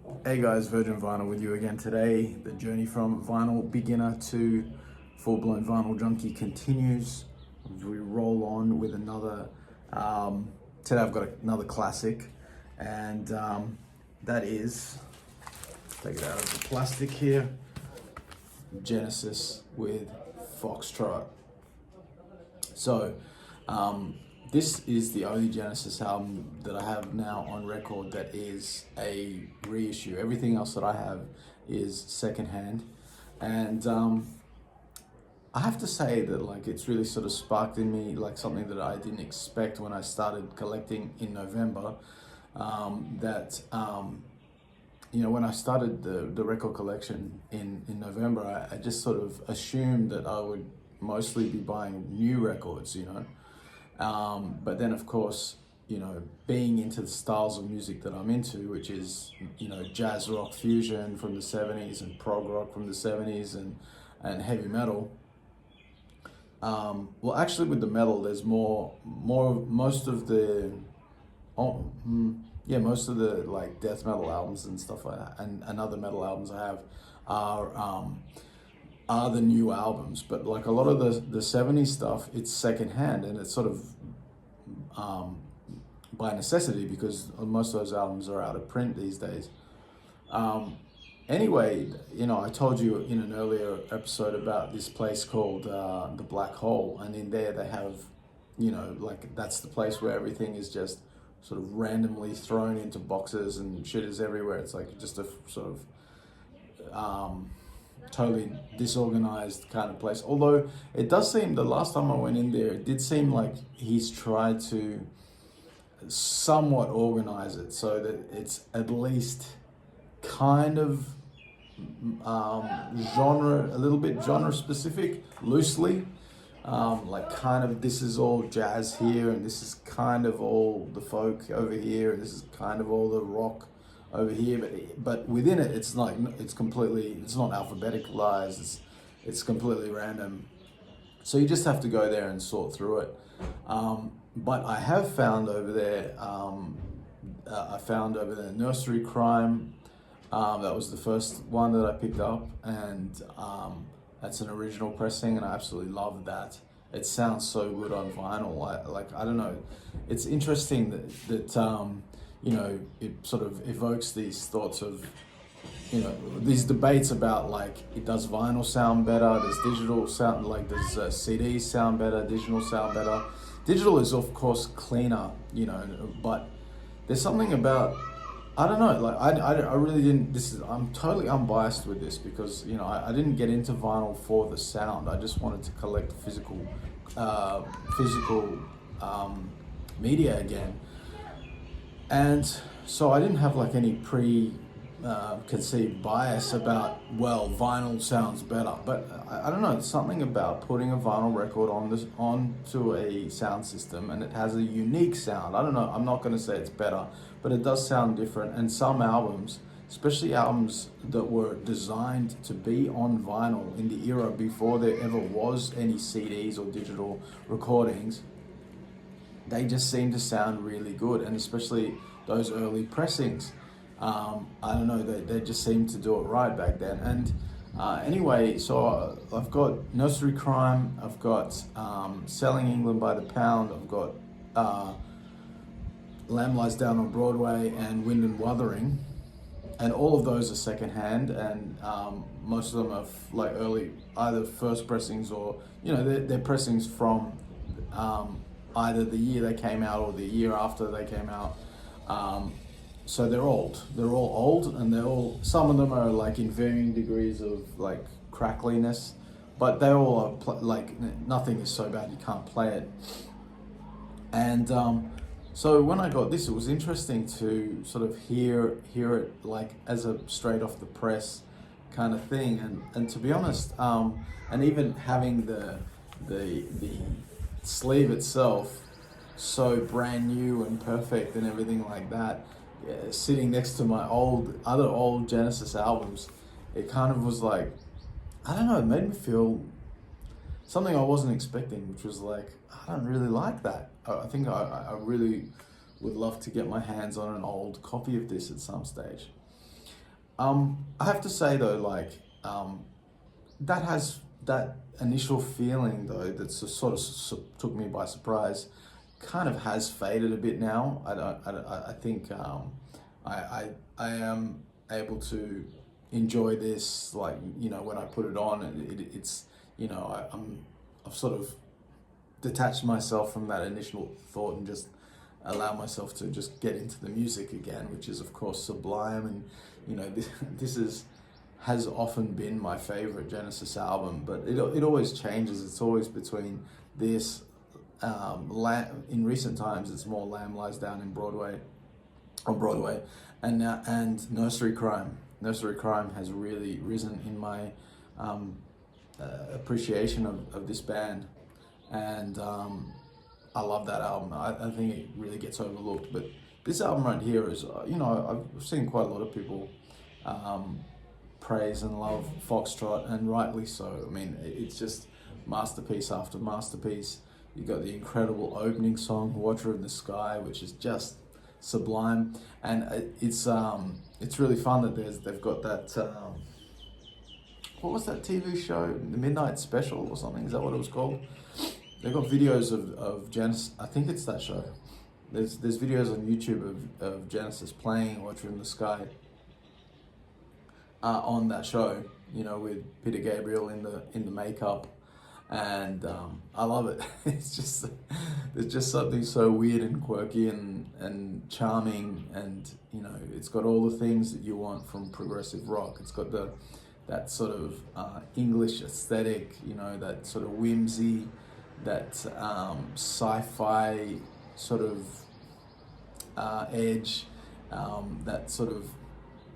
Hey guys, Virgin Vinyl with you again today. The journey from vinyl beginner to full-blown vinyl junkie continues. We roll on with another, today I've got another classic, and that is, take it out of the plastic here, Genesis with Foxtrot. So, this is the only Genesis album that I have now on record that is a reissue. Everything else that I have is secondhand, and I have to say that it's really sort of sparked in me something that I didn't expect when I started collecting in November. When I started the record collection in November, I just sort of assumed that I would mostly be buying new records, but then, of course, being into the styles of music that I'm into, which is, jazz rock fusion from the 70s and prog rock from the 70s and heavy metal. Well, actually, with the metal, there's most of the death metal albums and stuff like that, and other metal albums I have are the new albums, but like a lot of the 70s stuff, it's secondhand, and it's sort of by necessity because most of those albums are out of print these days. Anyway, I told you in an earlier episode about this place called the Black Hole, and in there they have, that's the place where everything is just sort of randomly thrown into boxes and shit is everywhere. It's like just a sort of totally disorganized kind of place. Although it does seem, the last time I went in there, it did seem like he's tried to somewhat organize it so that it's at least kind of a little bit genre specific, loosely. Kind of, this is all jazz here, and this is kind of all the folk over here, and this is kind of all the rock over here, but within it, it's not alphabeticalized. It's completely random. So you just have to go there and sort through it. But I have found over there, Nursery Crime. That was the first one that I picked up, and that's an original pressing, and I absolutely love that. It sounds so good on vinyl. I don't know. It's interesting that it sort of evokes these thoughts of, these debates about does vinyl sound better? Does digital sound, does CDs sound better? Digital sound better? Digital is of course cleaner, but there's something about, I don't know, I really didn't, I'm totally unbiased with this because, I didn't get into vinyl for the sound. I just wanted to collect physical media again. And so I didn't have any conceived bias about, well, vinyl sounds better. But I don't know, it's something about putting a vinyl record onto a sound system, and it has a unique sound. I don't know, I'm not going to say it's better, but it does sound different. And some albums, especially albums that were designed to be on vinyl in the era before there ever was any CDs or digital recordings, they just seem to sound really good. And especially those early pressings, I don't know, they just seemed to do it right back then. And anyway, so I've got Nursery Crime, I've got Selling England by the Pound, I've got Lamb Lies Down on Broadway, and Wind and Wuthering, and all of those are secondhand, and most of them are early, either first pressings or they're pressings from either the year they came out or the year after they came out. So they're old. They're all old, and some of them are in varying degrees of crackliness, but they all are nothing is so bad you can't play it. And so when I got this, it was interesting to sort of hear it as a straight off the press kind of thing. And to be honest, and even having the sleeve itself so brand new and perfect and everything like that, sitting next to my other old Genesis albums, it kind of was I don't know, it made me feel something I wasn't expecting, which was I don't really like that. I think I really would love to get my hands on an old copy of this at some stage. I have to say though, like, that has that initial feeling though that took me by surprise, kind of has faded a bit now. I think I am able to enjoy this, like, you know, when I put it on, it's, you know, I've sort of detached myself from that initial thought and just allow myself to just get into the music again, which is of course sublime. And you know, has often been my favorite Genesis album, but it always changes. It's always between this, in recent times it's more Lamb Lies Down on Broadway, and now, and Nursery Crime. Nursery Crime has really risen in my appreciation of this band, and I love that album. I think it really gets overlooked, but this album right here is, you know, I've seen quite a lot of people praise and love Foxtrot, and rightly so. I mean, it's just masterpiece after masterpiece. You got the incredible opening song, Watcher of the Sky, which is just sublime, and it's really fun that they've got that. What was that TV show? The Midnight Special or something? Is that what it was called? They've got videos of Genesis. I think it's that show. There's videos on YouTube of Genesis playing Watcher in the Sky on that show. You know, with Peter Gabriel in the makeup, and I love it. It's just, there's just something so weird and quirky and charming, and you know, it's got all the things that you want from progressive rock. It's got that sort of English aesthetic, you know, that sort of whimsy, that sci-fi sort of edge, that sort of,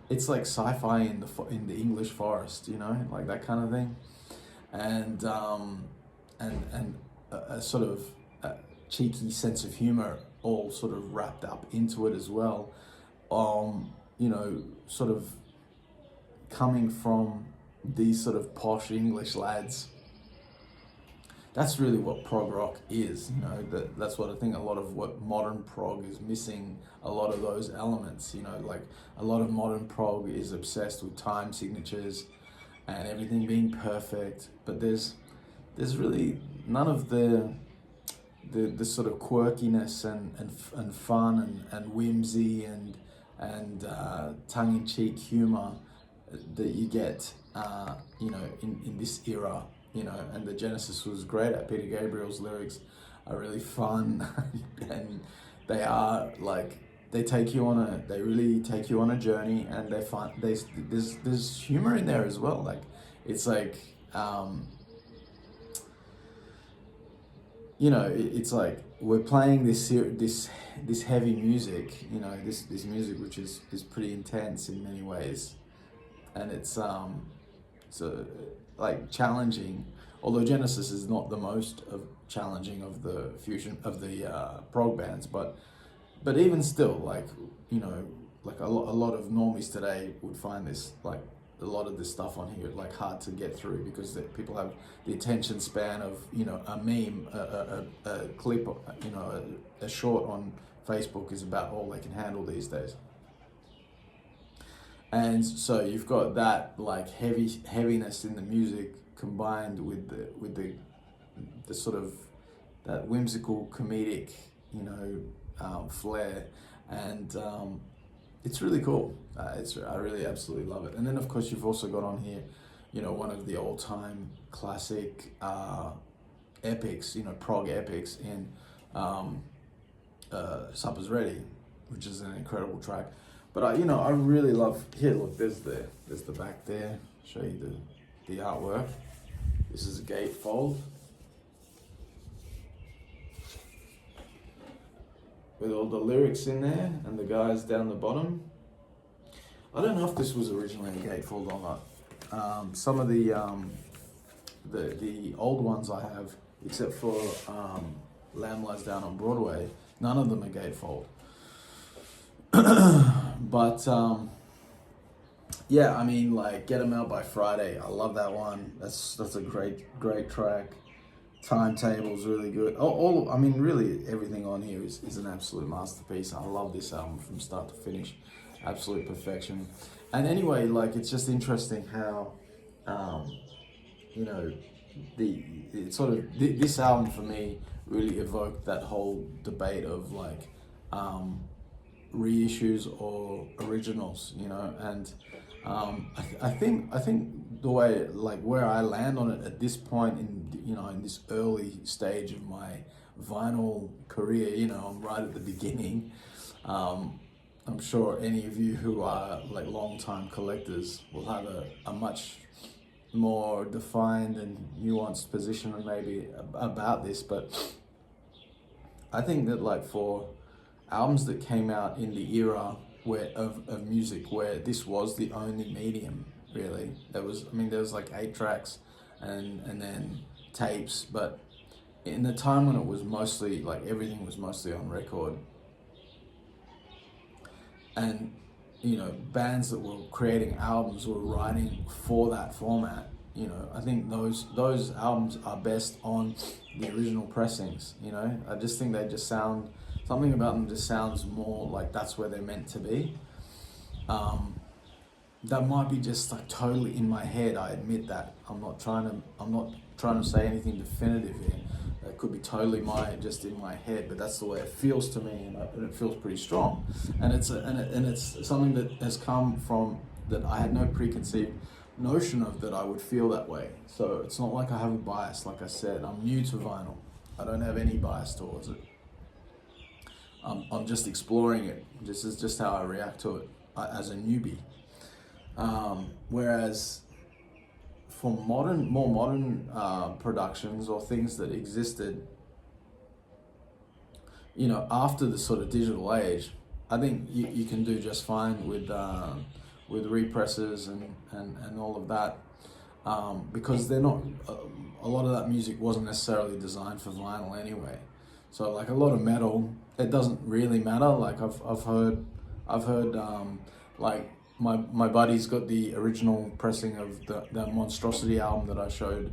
it's like sci-fi in the English forest, you know, like that kind of thing, and a sort of cheeky sense of humor all sort of wrapped up into it as well. You know, sort of coming from these sort of posh English lads. That's really what prog rock is, you know. That's what I think a lot of what modern prog is missing, a lot of those elements, you know, like a lot of modern prog is obsessed with time signatures and everything being perfect, but there's really none of the sort of quirkiness and fun and whimsy and tongue-in-cheek humor that you get, you know, in this era, you know. And the Genesis was great at. Peter Gabriel's lyrics are really fun, and they are like, they really take you on a journey, and they're fun. There's humor in there as well. Like, it's like, you know, it's like we're playing this heavy music, you know, this music which is pretty intense in many ways, and it's so like challenging. Although Genesis is not the most challenging of the fusion of the prog bands, but even still, like, you know, like a lot of normies today would find this, like a lot of this stuff on here, like hard to get through, because people have the attention span of, you know, a meme, a clip, you know, a short on Facebook is about all they can handle these days. And so you've got that like heaviness in the music combined with the sort of that whimsical comedic, you know, flair, and it's really cool. I really absolutely love it. And then of course you've also got on here, you know, one of the all-time classic epics, you know, prog epics in Supper's Ready, which is an incredible track. But you know, I really love, here, look, there's the back there, show you the artwork. This is a gatefold with all the lyrics in there and the guys down the bottom. I don't know if this was originally a gatefold or not. Some of the old ones I have, except for Lamb Lies Down on Broadway, none of them are gatefold. But yeah, I mean, like, Get 'Em Out by Friday, I love that one. That's a great track. Timetable's really good. I mean, really everything on here is an absolute masterpiece. I love this album from start to finish, absolute perfection. And anyway, like, it's just interesting how, you know, this album for me really evoked that whole debate of like reissues or originals, you know. And I think the way, like, where I land on it at this point in, you know, in this early stage of my vinyl career, you know, I'm right at the beginning. I'm sure any of you who are like long-time collectors will have a much more defined and nuanced position maybe about this, but I think that, like, for albums that came out in the era of music where this was the only medium, really, there was like 8 tracks and then tapes, but in the time when it was mostly like everything was mostly on record, and, you know, bands that were creating albums were writing for that format, you know, I think those albums are best on the original pressings, you know. I just think they just sound, something about them just sounds more like that's where they're meant to be. That might be just like totally in my head, I admit that. I'm not trying to say anything definitive here. It could be totally just in my head, but that's the way it feels to me, and it feels pretty strong. And it's something that has come from, that I had no preconceived notion of that I would feel that way. So it's not like I have a bias. Like I said, I'm new to vinyl. I don't have any bias towards it. I'm just exploring it. This is just how I react to it as a newbie. Whereas for more modern productions or things that existed, you know, after the sort of digital age, I think you can do just fine with represses and all of that, because they're not, a lot of that music wasn't necessarily designed for vinyl anyway. So like a lot of metal, it doesn't really matter. Like I've heard like my buddy's got the original pressing of the Monstrosity album that I showed,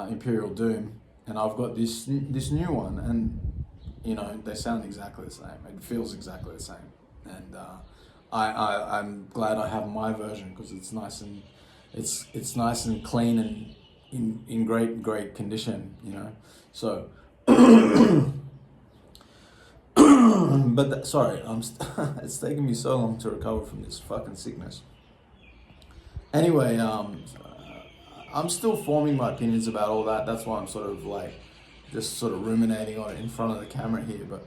Imperial Doom, and I've got this new one, and, you know, they sound exactly the same. It feels exactly the same, and I'm glad I have my version, because it's nice and it's nice and clean and in great condition, you know. So, but sorry, it's taken me so long to recover from this fucking sickness. Anyway, I'm still forming my opinions about all that. That's why I'm sort of like just sort of ruminating on it in front of the camera here. But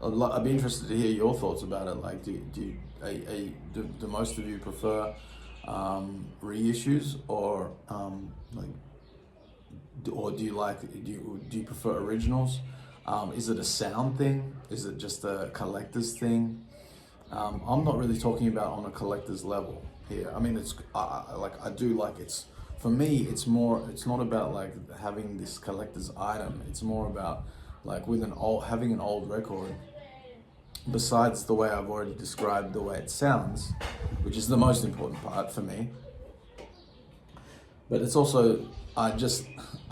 I'd be interested to hear your thoughts about it. Like, do most of you prefer reissues, or do you prefer originals? Is it a sound thing? Is it just a collector's thing? I'm not really talking about on a collector's level here. I mean, for me, it's not about like having this collector's item. It's more about like having an old record, besides the way I've already described the way it sounds, which is the most important part for me. But it's also, I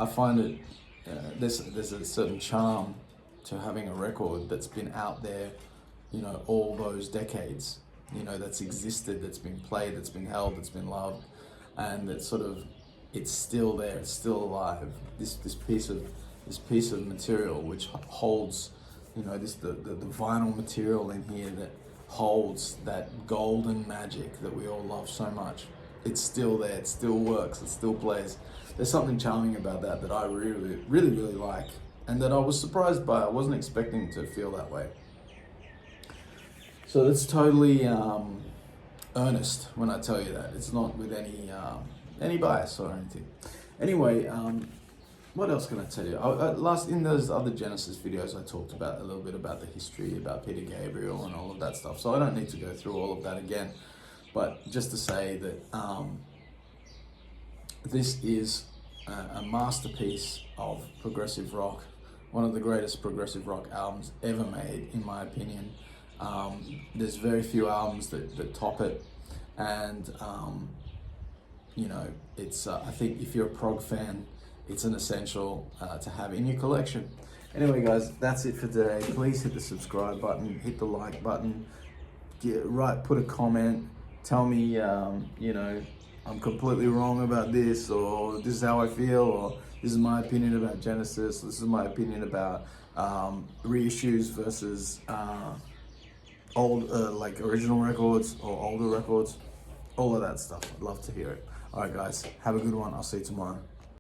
find it, there's a certain charm to having a record that's been out there, you know, all those decades, you know, that's existed, that's been played, that's been held, that's been loved, and that sort of, it's still there, it's still alive. This piece of material which holds, you know, the vinyl material in here that holds that golden magic that we all love so much. It's still there, it still works, it still plays. There's something charming about that I really, really, really like, and that I was surprised by. I wasn't expecting to feel that way. So that's totally earnest when I tell you that. It's not with any bias or anything. Anyway, what else can I tell you? In those other Genesis videos, I talked about a little bit about the history, about Peter Gabriel and all of that stuff. So I don't need to go through all of that again. But just to say that this is a masterpiece of progressive rock, one of the greatest progressive rock albums ever made, in my opinion. There's very few albums that top it, and you know, it's I think if you're a prog fan, it's an essential to have in your collection. Anyway, guys, that's it for today. Please hit the subscribe button, hit the like button, put a comment, tell me, I'm completely wrong about this, or this is how I feel, or this is my opinion about Genesis, this is my opinion about reissues versus like original records or older records, all of that stuff. I'd love to hear it. All right, guys, have a good one. I'll see you tomorrow.